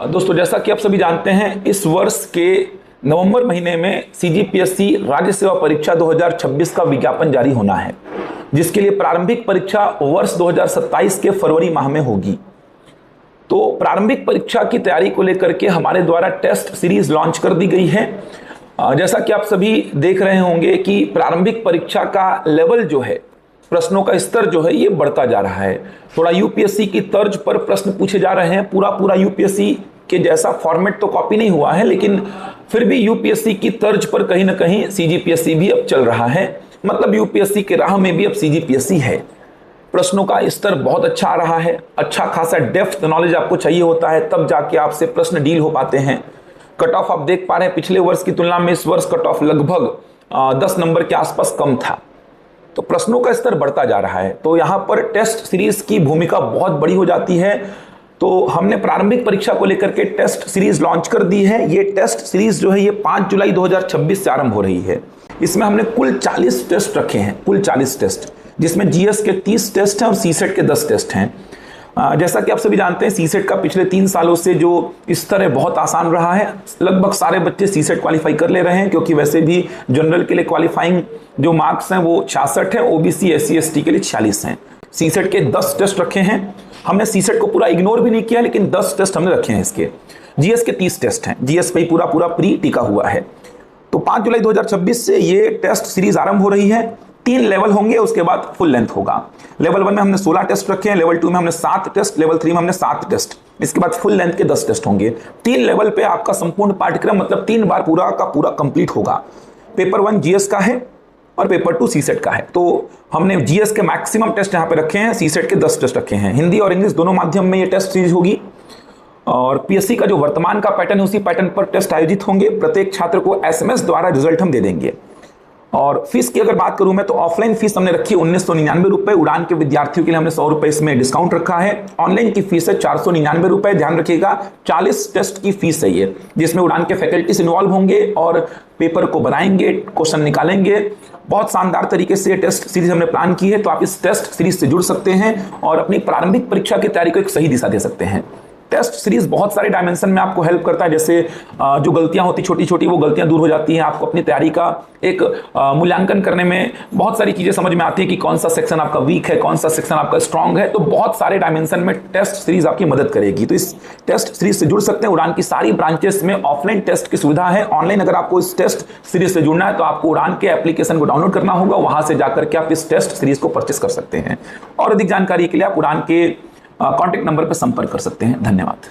दोस्तों, जैसा कि आप सभी जानते हैं, इस वर्ष के नवंबर महीने में सीजीपीएससी राज्य सेवा परीक्षा 2026 का विज्ञापन जारी होना है, जिसके लिए प्रारंभिक परीक्षा वर्ष 2027 के फरवरी माह में होगी। तो प्रारंभिक परीक्षा की तैयारी को लेकर के हमारे द्वारा टेस्ट सीरीज लॉन्च कर दी गई है। जैसा कि आप सभी देख रहे होंगे कि प्रारंभिक परीक्षा का लेवल जो है, प्रश्नों का स्तर जो है, ये बढ़ता जा रहा है। थोड़ा यूपीएससी की तर्ज पर प्रश्न पूछे जा रहे हैं। पूरा यूपीएससी के जैसा फॉर्मेट तो कॉपी नहीं हुआ है, लेकिन फिर भी यूपीएससी की तर्ज पर कहीं ना कहीं सीजीपीएससी भी अब चल रहा है। मतलब यूपीएससी के राह में भी अब सीजीपीएससी है। प्रश्नों का स्तर बहुत अच्छा आ रहा है। अच्छा खासा डेप्थ नॉलेज आपको चाहिए होता है, तब जाके आपसे प्रश्न डील हो पाते हैं। कट ऑफ आप देख पा रहे हैं, पिछले वर्ष की तुलना में इस वर्ष कट ऑफ लगभग 10 नंबर के आसपास कम था। तो प्रश्नों का स्तर बढ़ता जा रहा है। तो यहाँ पर टेस्ट सीरीज की भूमिका बहुत बड़ी हो जाती है। तो हमने प्रारंभिक परीक्षा को लेकर के टेस्ट सीरीज लॉन्च कर दी है। ये टेस्ट सीरीज जो है, ये 5 जुलाई 2026 से आरंभ हो रही है। इसमें हमने कुल 40 टेस्ट रखे हैं, कुल 40 टेस्ट, जिसमें जीएस के 30 टेस्ट हैं और सीसेट के 10 टेस्ट हैं। जैसा कि आप सभी जानते हैं, सीसेट का पिछले 3 सालों से जो स्तर है बहुत आसान रहा है। लगभग सारे बच्चे सीसेट क्वालिफाई कर ले रहे हैं, क्योंकि वैसे भी जनरल के लिए क्वालिफाइंग जो मार्क्स हैं वो 66 है, ओबीसी एससी एसटी के लिए 46 हैं। सीसेट के 10 टेस्ट रखे हैं। हमने सीसेट को पूरा इग्नोर भी नहीं किया, लेकिन 10 टेस्ट हमने रखे हैं इसके। जीएस के 30 टेस्ट हैं। जीएस पे पूरा प्री टिका हुआ है। तो 5 जुलाई 2026 से ये टेस्ट सीरीज आरंभ हो रही है। 3 लेवल होंगे, उसके बाद फुल लेंथ होगा। लेवल 1 में हमने 16 टेस्ट रखे हैं, लेवल 2 में हमने 7 टेस्ट, लेवल 3 में हमने 7 टेस्ट। इसके बाद फुल लेंथ के 10 टेस्ट होंगे। 3 लेवल पे आपका संपूर्ण पाठ्यक्रम मतलब 3 बार पूरा का पूरा कंप्लीट होगा। पेपर 1 जीएस का है और पेपर 2 सीसेट का है। तो हमने जीएस के मैक्सिमम टेस्ट यहाँ पे रखे हैं, सीसेट के 10 टेस्ट रखे हैं। हिंदी और इंग्लिश दोनों माध्यम में ये टेस्ट सीरीज होगी। और पीएससी का जो वर्तमान का पैटर्न है, उसी पैटर्न पर टेस्ट आयोजित होंगे। प्रत्येक छात्र को एसएमएस द्वारा रिजल्ट हम दे देंगे। और फीस की अगर बात करूं मैं, तो ऑफलाइन फीस हमने रखी है 1999 रुपए। उड़ान के विद्यार्थियों के लिए हमने 100 रुपए इसमें डिस्काउंट रखा है। ऑनलाइन की फीस है 499 रुपए। ध्यान रखिएगा, 40 टेस्ट की फीस है ये, जिसमें उड़ान के फैकल्टीज इन्वॉल्व होंगे और पेपर को बनाएंगे, क्वेश्चन निकालेंगे। बहुत शानदार तरीके से ये टेस्ट सीरीज हमने प्लान की है। तो आप इस टेस्ट सीरीज से जुड़ सकते हैं और अपनी प्रारंभिक परीक्षा की तैयारी को एक सही दिशा दे सकते हैं। टेस्ट सीरीज बहुत सारे डायमेंशन में आपको हेल्प करता है। जैसे जो गलतियां होती छोटी छोटी, वो गलतियां दूर हो जाती हैं। आपको अपनी तैयारी का एक मूल्यांकन करने में बहुत सारी चीजें समझ में आती है कि कौन सा सेक्शन आपका वीक है, कौन सा सेक्शन आपका स्ट्रांग है। तो बहुत सारे डायमेंशन में टेस्ट सीरीज आपकी मदद करेगी। तो इस टेस्ट सीरीज से जुड़ सकते हैं। उड़ान की सारी ब्रांचेस में ऑफलाइन टेस्ट की सुविधा है। ऑनलाइन अगर आपको इस टेस्ट सीरीज से जुड़ना है, तो आपको उड़ान के एप्लीकेशन को डाउनलोड करना होगा। वहां से जाकर के आप इस टेस्ट सीरीज को परचेस कर सकते हैं। और अधिक जानकारी के लिए आप उड़ान के कॉन्टैक्ट नंबर पर संपर्क कर सकते हैं। धन्यवाद।